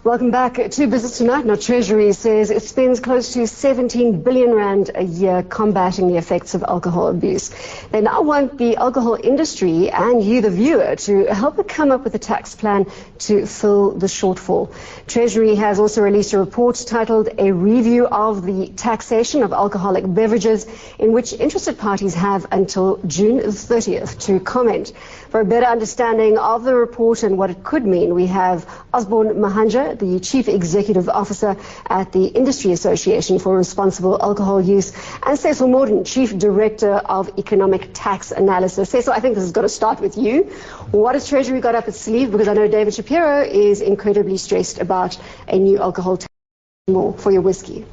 Welcome back to Business Tonight. Now, Treasury says it spends close to 17 billion rand a year combating the effects of alcohol abuse. They now want the alcohol industry and you, the viewer, to help it come up with a tax plan to fill the shortfall. Treasury has also released a report titled A Review of the Taxation of Alcoholic Beverages, in which interested parties have until June 30th to comment. For a better understanding of the report and what it could mean, we have Osborne Mahanja, the Chief Executive Officer at the Industry Association for Responsible Alcohol Use, and Cecil Morden, Chief Director of Economic Tax Analysis. Cecil, I think this has got to start with you. What has Treasury got up its sleeve? Because I know David Shapiro is incredibly stressed about a new alcohol tax for your whiskey.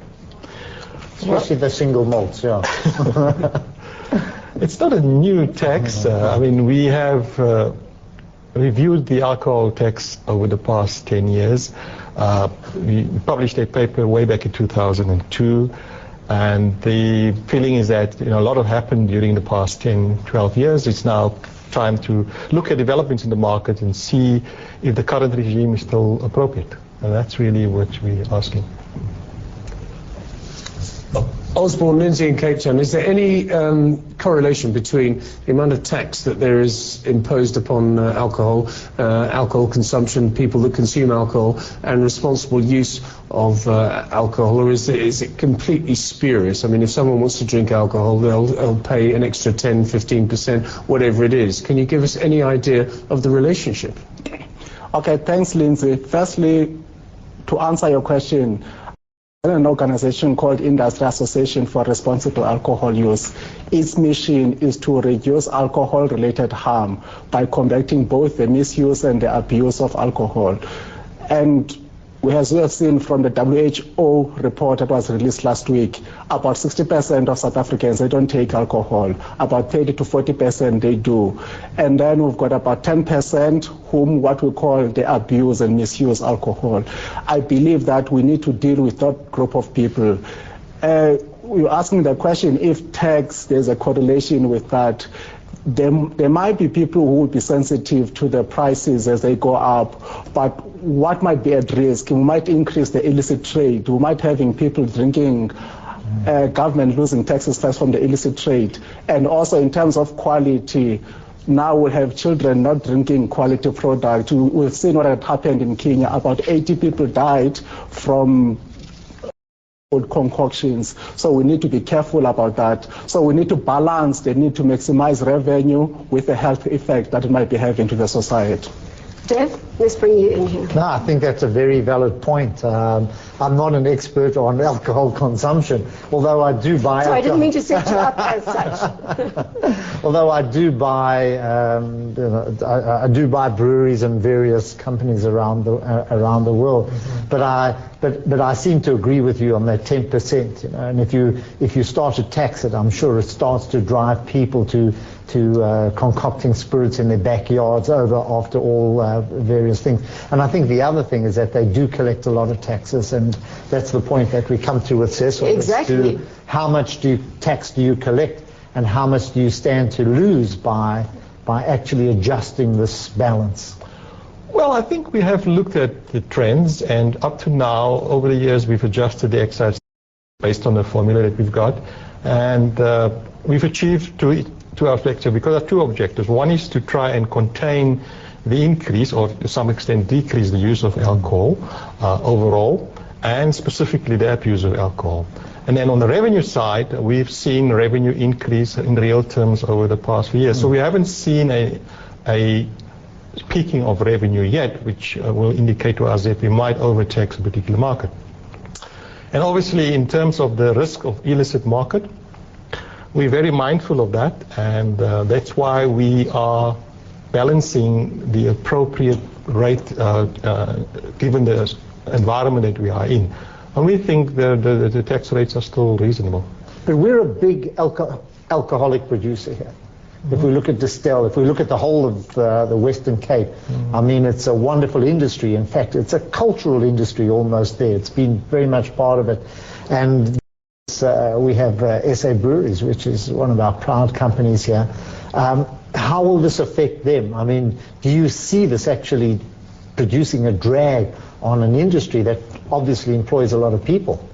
Especially the single malts, yeah. It's not a new tax. I mean, we have reviewed the alcohol tax over the past 10 years. We published a paper way back in 2002, and the feeling is that a lot have happened during the past 10, 12 years. It's now time to look at developments in the market and see if the current regime is still appropriate. And that's really what we're asking. Osborne, Lindsay in Cape Town, is there any correlation between the amount of tax that there is imposed upon alcohol consumption, people that consume alcohol, and responsible use of alcohol, or is it completely spurious? I mean, if someone wants to drink alcohol, they'll pay an extra 10, 15%, whatever it is. Can you give us any idea of the relationship? Okay, thanks, Lindsay. Firstly, to answer your question, an organization called Industry Association for Responsible Alcohol Use. Its mission is to reduce alcohol-related harm by combating both the misuse and the abuse of alcohol. And as we have seen from the WHO report that was released last week, about 60% of South Africans, they don't take alcohol. About 30 to 40% they do. And then we've got about 10% whom what we call the abuse and misuse alcohol. I believe that we need to deal with that group of people. You're asking the question if tax, there's a correlation with that. There might be people who will be sensitive to the prices as they go up, but what might be at risk? We might increase the illicit trade. We might having people drinking, government losing taxes first from the illicit trade. And also in terms of quality, now we have children not drinking quality product. We've seen what had happened in Kenya. About 80 people died from concoctions. So we need to be careful about that. So we need to balance the need to maximize revenue with the health effect that it might be having to the society. Dev, let's bring you in here. No, I think that's a very valid point. I'm not an expert on alcohol consumption, although I do buy. Sorry, I didn't mean to set you up as such. Although I do buy, I do buy breweries and various companies around the world. Mm-hmm. But I seem to agree with you on that 10%. And if you start to tax it, I'm sure it starts to drive people to concocting spirits in their backyards over after all various things. And I think the other thing is that they do collect a lot of taxes, and that's the point that we come to with Cecil. Exactly. How much tax do you collect, and how much do you stand to lose by actually adjusting this balance? Well, I think we have looked at the trends, and up to now, over the years, we've adjusted the excise based on the formula that we've got, and we've achieved two objectives, because there are two objectives. One is to try and contain the increase, or to some extent decrease the use of alcohol overall, and specifically the abuse of alcohol. And then on the revenue side, we've seen revenue increase in real terms over the past few years. So we haven't seen a peaking of revenue yet, which will indicate to us that we might overtax a particular market. And obviously, in terms of the risk of illicit market, we're very mindful of that, and that's why we are balancing the appropriate rate given the environment that we are in. And we think the tax rates are still reasonable. But we're a big alcoholic producer here. Mm-hmm. If we look at Distell, if we look at the whole of the Western Cape, mm-hmm. I mean, it's a wonderful industry. In fact, it's a cultural industry almost there. It's been very much part of it. And we have SA Breweries, which is one of our proud companies here. How will this affect them? I mean, do you see this actually producing a drag on an industry that obviously employs a lot of people.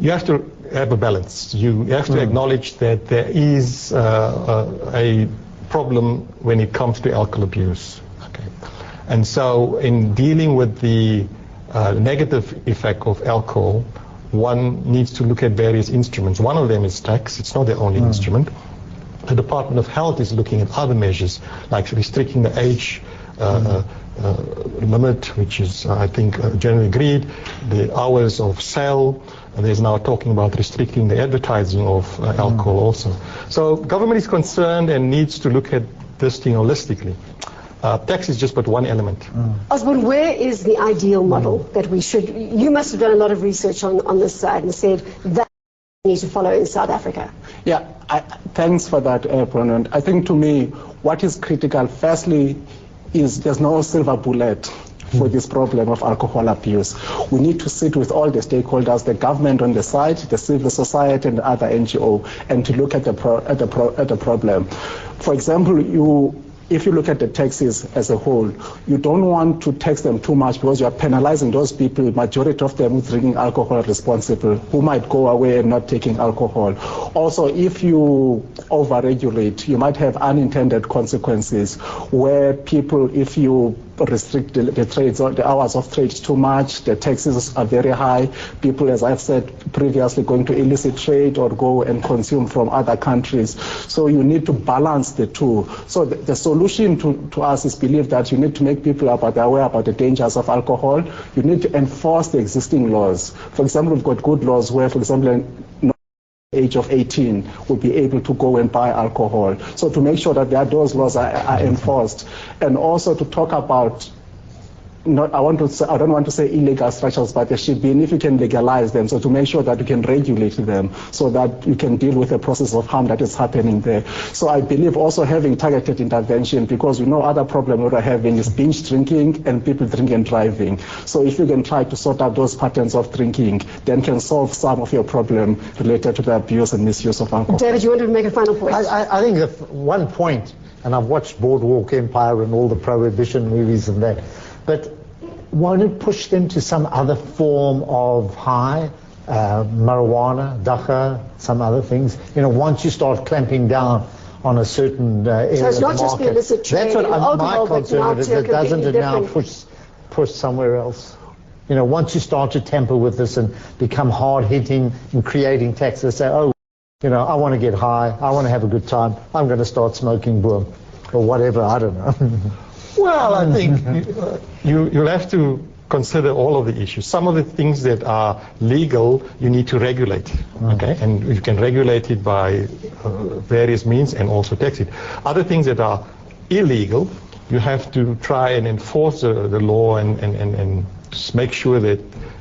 You have to have a balance. You have to acknowledge that there is a problem when it comes to alcohol abuse. Okay. And so in dealing with the negative effect of alcohol, one needs to look at various instruments. One of them is tax. It's not the only instrument. The Department of Health is looking at other measures, like restricting the age limit, which is, I think, generally agreed, the hours of sale. There's now talking about restricting the advertising of alcohol also. So government is concerned and needs to look at this thing holistically. Tax is just but one element. Osborne, where is the ideal model that we should... You must have done a lot of research on this side and said that we need to follow in South Africa. Yeah, thanks for that, Bronwyn. I think to me, what is critical, firstly, is there's no silver bullet for this problem of alcohol abuse. We need to sit with all the stakeholders, the government on the side, the civil society and the other NGO, and to look at the problem. For example, if you look at the taxes as a whole, you don't want to tax them too much because you are penalizing those people, majority of them drinking alcohol responsible, who might go away and not taking alcohol. Also, if you overregulate, you might have unintended consequences where people, if you restrict the trades or the hours of trade too much, the taxes are very high. People, as I've said previously, going to illicit trade or go and consume from other countries. So you need to balance the two. So the solution to us is believe that you need to make people aware about the dangers of alcohol. You need to enforce the existing laws. For example, we've got good laws where, for example, age of 18 will be able to go and buy alcohol. So to make sure that those laws are enforced, and also to talk about, I don't want to say illegal structures, but there should be, and if you can legalize them, so to make sure that you can regulate them so that you can deal with the process of harm that is happening there. So I believe also having targeted intervention, because we know other problem we're having is binge drinking and people drinking and driving. So if you can try to sort out those patterns of drinking, then can solve some of your problem related to the abuse and misuse of alcohol. David, you wanted to make a final point? I think one point, and I've watched Boardwalk Empire and all the prohibition movies and that, but want to push them to some other form of high, marijuana, dacha, some other things. You know, once you start clamping down on a certain area so it's of the not just the market, illicit trade, that's what alcohol, my concern is. It doesn't it now push somewhere else? You know, once you start to tamper with this and become hard-hitting and creating taxes, say, oh, you know, I want to get high, I want to have a good time, I'm going to start smoking boom or whatever, I don't know. Well, I think you'll have to consider all of the issues. Some of the things that are legal, you need to regulate, okay? And you can regulate it by various means and also tax it. Other things that are illegal, you have to try and enforce the law and just make sure that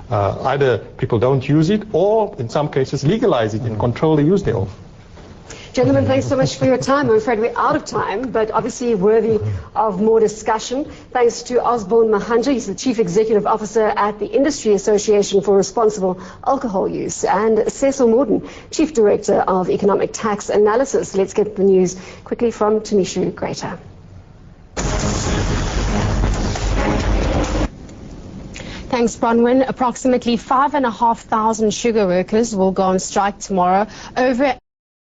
either people don't use it or, in some cases, legalize it and control the use thereof. Gentlemen, thanks so much for your time. I'm afraid we're out of time, but obviously worthy of more discussion. Thanks to Osborne Mahanja, he's the Chief Executive Officer at the Industry Association for Responsible Alcohol Use, and Cecil Morden, Chief Director of Economic Tax Analysis. Let's get the news quickly from Tanishu Greater. Thanks, Bronwyn. Approximately 5,500 sugar workers will go on strike tomorrow over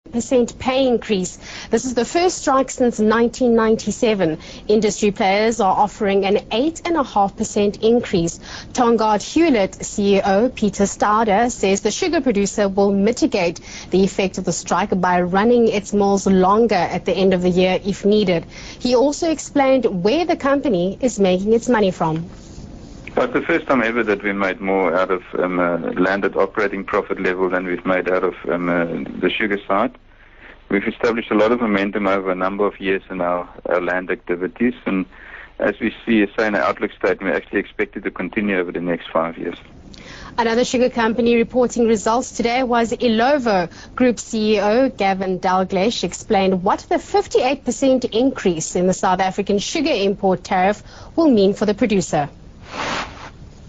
% pay increase. This is the first strike since 1997. Industry players are offering an 8.5% increase. Tongaat Hewlett CEO Peter Stauder says the sugar producer will mitigate the effect of the strike by running its mills longer at the end of the year if needed. He also explained where the company is making its money from. It's the first time ever that we made more out of landed operating profit level than we've made out of the sugar side. We've established a lot of momentum over a number of years in our land activities, and as we say in our outlook statement, we actually expect it to continue over the next 5 years. Another sugar company reporting results today was Illovo. Group CEO Gavin Dalgleish explained what the 58% increase in the South African sugar import tariff will mean for the producer.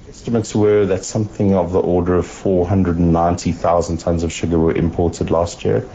Estimates were that something of the order of 490,000 tons of sugar were imported last year.